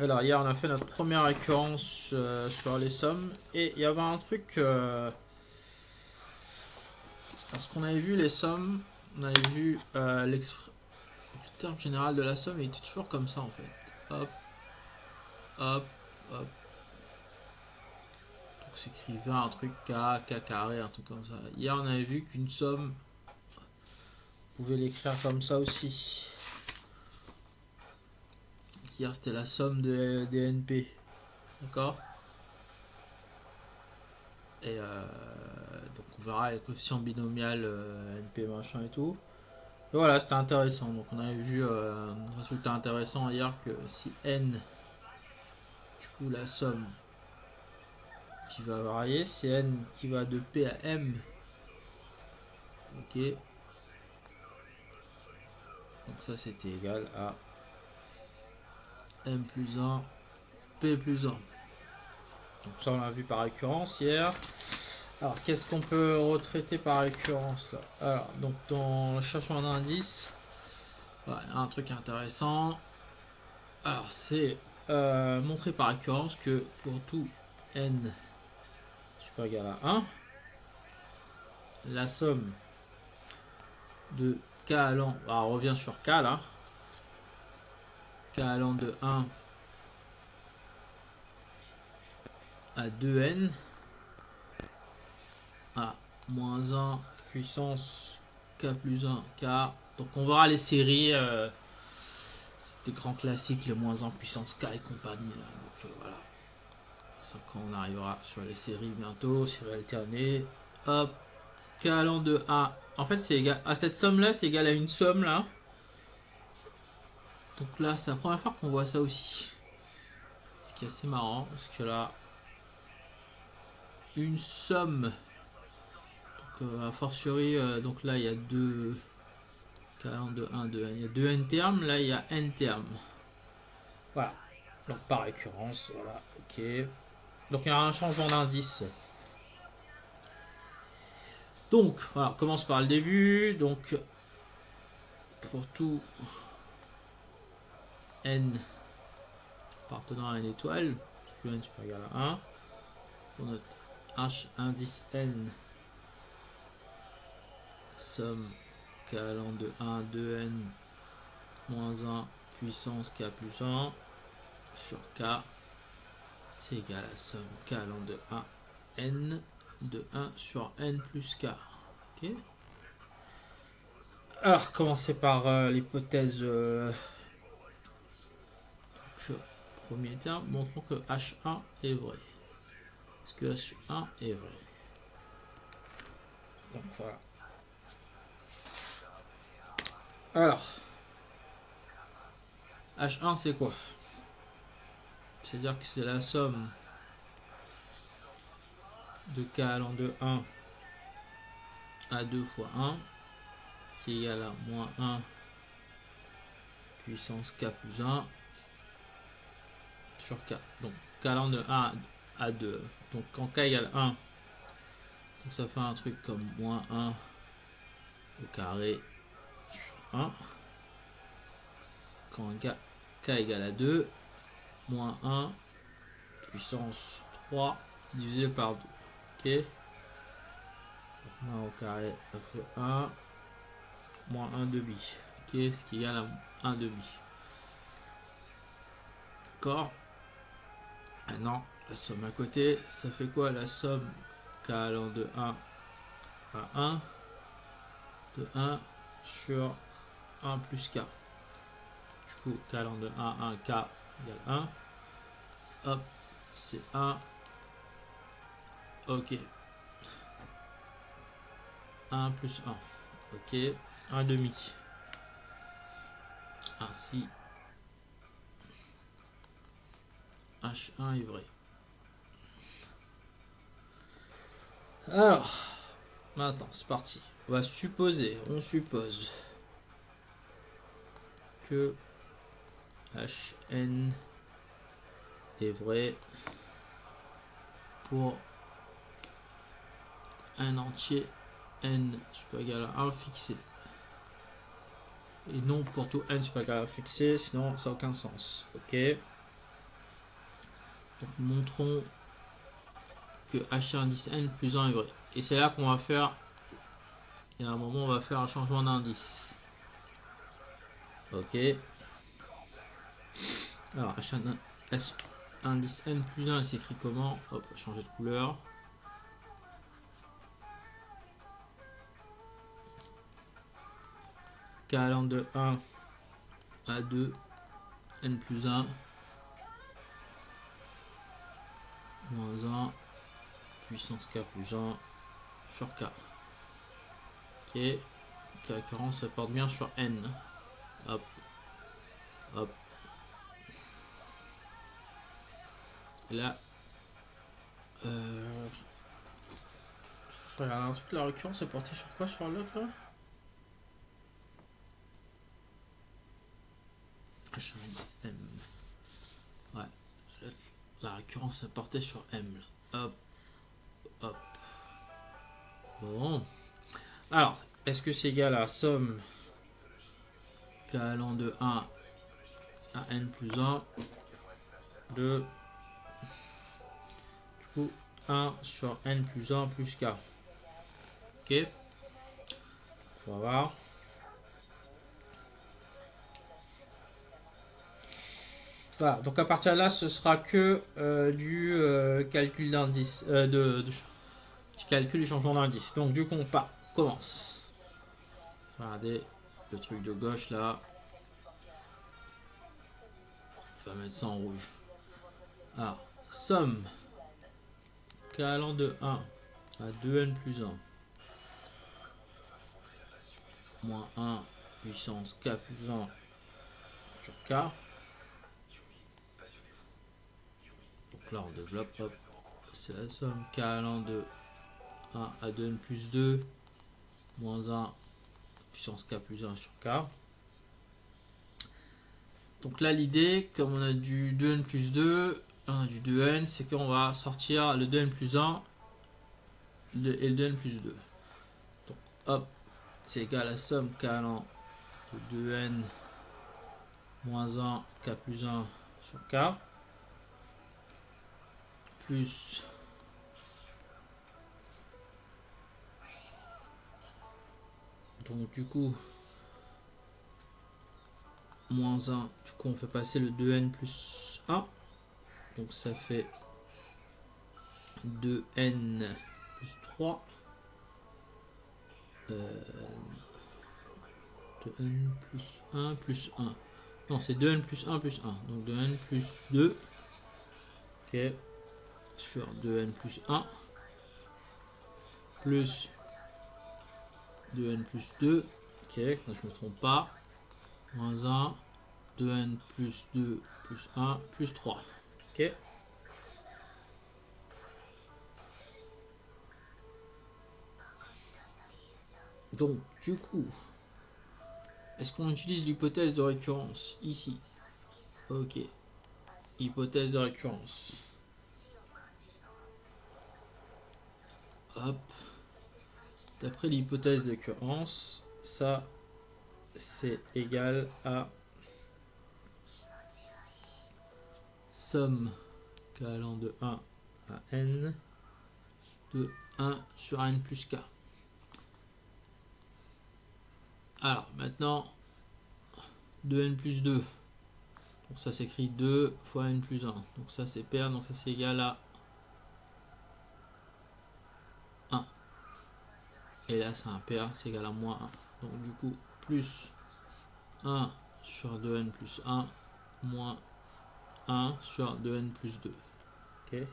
Alors hier on a fait notre première récurrence sur les sommes et il y avait un truc parce qu'on avait vu les sommes, on avait vu le terme général de la somme et il était toujours comme ça en fait. Hop, hop, hop. Donc s'écrivait un truc K, K carré, un truc comme ça. Hier on avait vu qu'une somme, on pouvait l'écrire comme ça aussi. Hier c'était la somme des NP, d'accord. Et donc on verra les coefficients binomiales NP machin et tout. Et voilà, c'était intéressant. Donc on avait vu un résultat intéressant hier que si n, du coup la somme qui va varier, c'est n qui va de p à m. Ok. Donc ça c'était égal à m plus 1, p plus 1. Donc ça on l'a vu par récurrence hier. Alors qu'est-ce qu'on peut retraiter par récurrence là? Alors donc dans le changement d'indice, voilà, un truc intéressant. Alors c'est montrer par récurrence que pour tout n supérieur égal à 1, la somme de k allant, on revient sur k là, k allant de 1 à 2n, à moins 1 puissance k plus 1 k. Donc on verra les séries, c'est des grands classiques, les moins 1 puissance k et compagnie. Là. Donc voilà, ça quand on arrivera sur les séries bientôt, séries alternées. Hop, k allant de 1. En fait, c'est égal à cette somme là, c'est égal à une somme là. Donc là, c'est la première fois qu'on voit ça aussi. Ce qui est assez marrant, parce que là, une somme. Donc, a fortiori, donc là, il y a deux. De 1, 2, il y a deux n termes, là, il y a n termes. Voilà. Donc, par récurrence, voilà. Ok. Donc, il y aura un changement d'indice. Donc, voilà, on commence par le début. Donc, pour tout n appartenant à une étoile, n supérieur à 1, pour notre h indice n, somme k allant de 1 à 2n moins 1 puissance k plus 1 sur k, c'est égal à somme k allant de 1 n de 1 sur n plus k. Ok. Alors, commencer par l'hypothèse premier terme, montrons que H1 est vrai. Est-ce que H1 est vrai? Donc voilà. Alors, H1 c'est quoi? C'est-à-dire que c'est la somme de k allant de 1 à 2 fois 1 qui est égal à moins 1 puissance k plus 1 sur k. Donc k allant de 1 à 2. Donc quand k égale 1, donc ça fait un truc comme moins 1 au carré sur 1. Quand k égale à 2, moins 1 puissance 3 divisé par 2. Ok. Donc 1 au carré, ça fait 1. Moins 1 demi. Ok, ce qui égale à 1 demi. D'accord. Maintenant, la somme à côté, ça fait quoi la somme k allant de 1 à 1 de 1 sur 1 plus k. Du coup, k allant de 1 à 1, k égale 1. Hop, c'est 1. Ok. 1 plus 1. Ok. 1 demi. Ainsi, H1 est vrai. Alors, maintenant, c'est parti. On va supposer, on suppose que Hn est vrai pour un entier n supérieur égal à 1 fixé. Et non pour tout n supérieur égal à 1 fixé, sinon ça n'a aucun sens. Ok. Donc, montrons que h indice n plus 1 est vrai. Et c'est là qu'on va faire, et à un moment on va faire un changement d'indice. Ok. Alors h indice n plus 1 s'écrit comment? Hop, changer de couleur. K allant de 1 à 2 n plus 1 moins 1 puissance k plus 1 sur k. Ok. K récurrence ça porte bien sur n. Hop. Hop. Là. Je regarde un truc, la récurrence est portée sur quoi sur l'autre là? H indice M. Ouais. La récurrence est portée sur M. Hop. Hop. Bon. Alors, est-ce que c'est égal à somme k allant de 1 à n plus 1 de du coup 1 sur n plus 1 plus k. Ok. On va voir. Voilà, donc à partir de là, ce sera que du calcul d'indice, du calcul du changement d'indice. Donc du coup, on commence. Regardez le truc de gauche là. On va mettre ça en rouge. Alors, somme k allant de 1 à 2n plus 1 moins 1 puissance k plus 1 sur k. Donc là, on développe, hop, c'est la somme k allant de 1 à 2n plus 2 moins 1 puissance k plus 1 sur k. Donc là, l'idée, comme on a du 2n plus 2, du 2n, c'est qu'on va sortir le 2n plus 1 et le 2n plus 2. Donc, hop, c'est égal à la somme k allant de 2n moins 1 k plus 1 sur k plus donc du coup moins 1, du coup on fait passer le 2n plus 1, donc ça fait 2n plus 3 2n plus 1 plus 1. Non, c'est 2n plus 1 plus 1. Donc 2n plus 2. Ok. Sur 2n plus 1. Plus 2n plus 2. Ok. Donc je me trompe pas. Moins 1. 2n plus 2 plus 1 plus 3. Ok. Donc du coup, est-ce qu'on utilise l'hypothèse de récurrence ici? Ok. Hypothèse de récurrence. Hop. D'après l'hypothèse de récurrence, ça c'est égal à somme k allant de 1 à n de 1 sur n plus k. Alors maintenant 2n plus 2. Donc ça s'écrit 2 fois n plus 1. Donc ça c'est pair, donc ça c'est égal à 1. Et là c'est un pair, c'est égal à moins 1. Donc du coup plus 1 sur 2n plus 1 moins 1 sur 2n plus 2. Ok.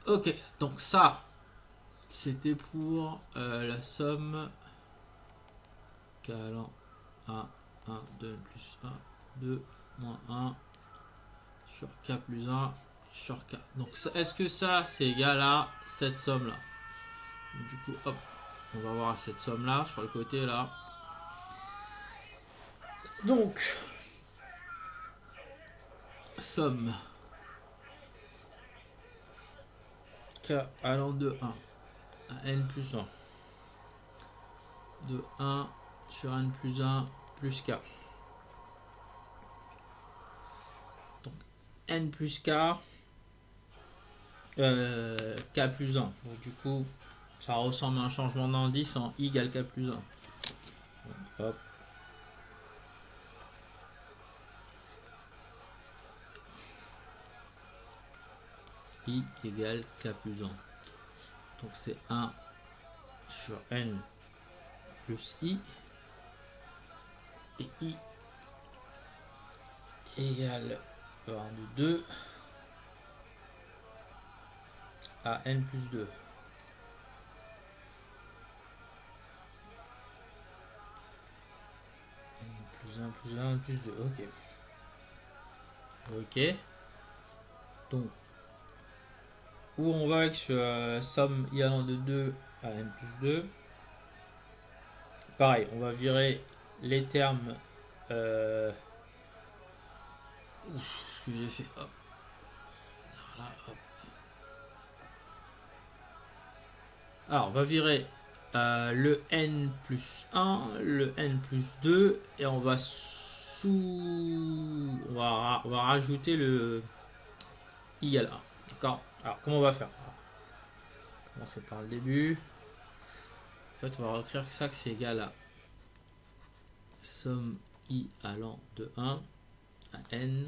Ok, donc ça c'était pour la somme k allant à 1, 2n plus 1, 2, moins 1 sur k plus 1 sur k. Donc est-ce que ça c'est égal à cette somme là? Du coup hop, on va voir cette somme là sur le côté là. Donc somme k allant de 1 à n plus 1 de 1 sur n plus 1 plus k. Donc n plus k, k plus 1. Donc du coup, ça ressemble à un changement d'indice en i égale k plus 1. Donc, hop. I égale k plus 1. Donc c'est 1 sur n plus i. Et i égale 2 à n plus 2. Plus 1 plus 1 plus 2. Ok. Ok. Donc, où on va avec ce somme i allant de 2 à n plus 2. Pareil, on va virer les termes. Ce que j'ai fait. Hop. Là, hop. Alors, on va virer le n plus 1, le n plus 2, et on va on va rajouter le i égale 1. D'accord. Alors, comment on va faire? On va commencer par le début. En fait, on va écrire ça que c'est égal à somme i allant de 1 à n,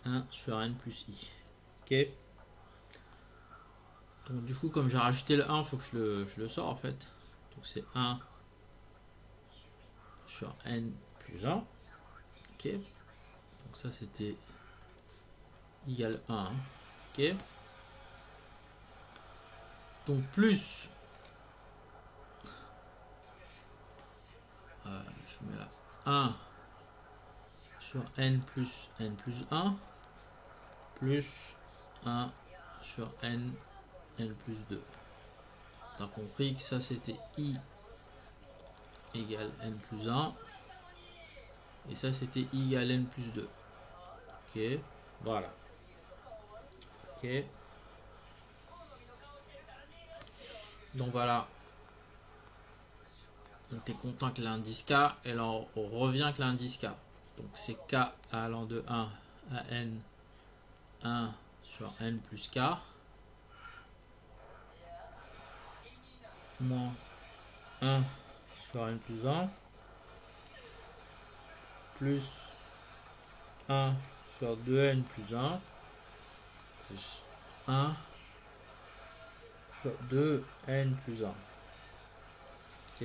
1 sur n plus i. Ok. Donc du coup, comme j'ai rajouté le 1, il faut que je le sors en fait. Donc c'est 1 sur n plus 1. Ok. Donc ça c'était égal 1. Ok. Donc plus, je mets là 1 sur n plus 1 plus 1 sur n plus 2. On a compris que ça c'était i égale n plus 1 et ça c'était i égale n plus 2. Ok, voilà. Ok. Donc voilà. Donc tu es content que l'indice k, et là on revient que l'indice k. Donc c'est k allant de 1 à n, 1 sur n plus k, moins 1 sur n plus 1, plus 1 sur 2n plus 1, plus 1 sur 2n plus 1. Ok.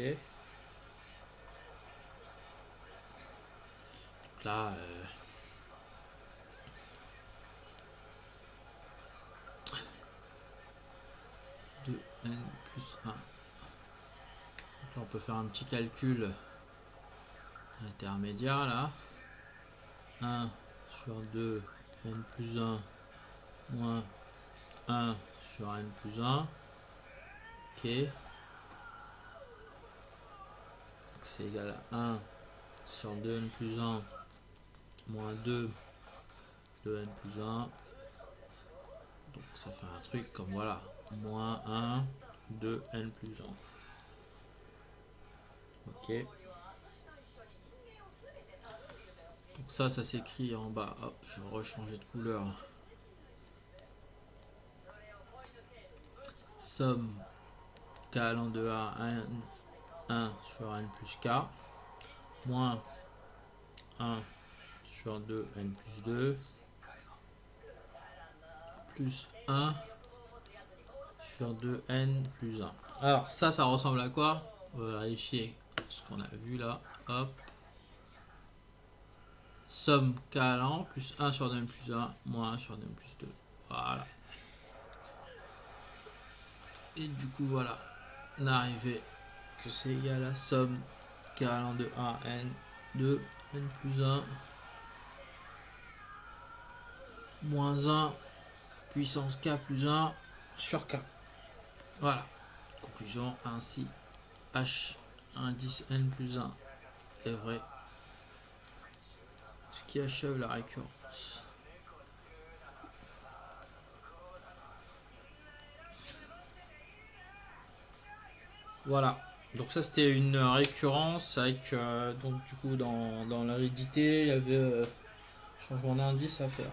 Donc là, 2n plus 1. Donc là, on peut faire un petit calcul intermédiaire là. 1 sur 2 n plus 1 moins 1 sur n plus 1. Ok. C'est égal à 1 sur 2n plus 1 moins 2 de n plus 1. Donc ça fait un truc comme voilà. Moins 1 de n plus 1. Ok. Donc ça s'écrit en bas. Hop, je vais rechanger de couleur. Somme k allant de 1 à 1 sur n plus k. Moins 1 sur 2 n plus 2. Plus 1 sur 2n plus 1. Alors ça ressemble à quoi? On va vérifier ce qu'on a vu là. Hop. Somme k allant plus 1 sur 2n plus 1 moins 1 sur 2n plus 2. Voilà. Et du coup voilà. On est arrivé que c'est égal à somme k allant de 1 à n de n plus 1 moins 1 puissance k plus 1 sur k. Voilà. Conclusion, ainsi h indice n plus 1 est vrai, ce qui achève la récurrence. Voilà. Donc ça c'était une récurrence avec donc du coup dans l'aridité il y avait changement d'indice à faire.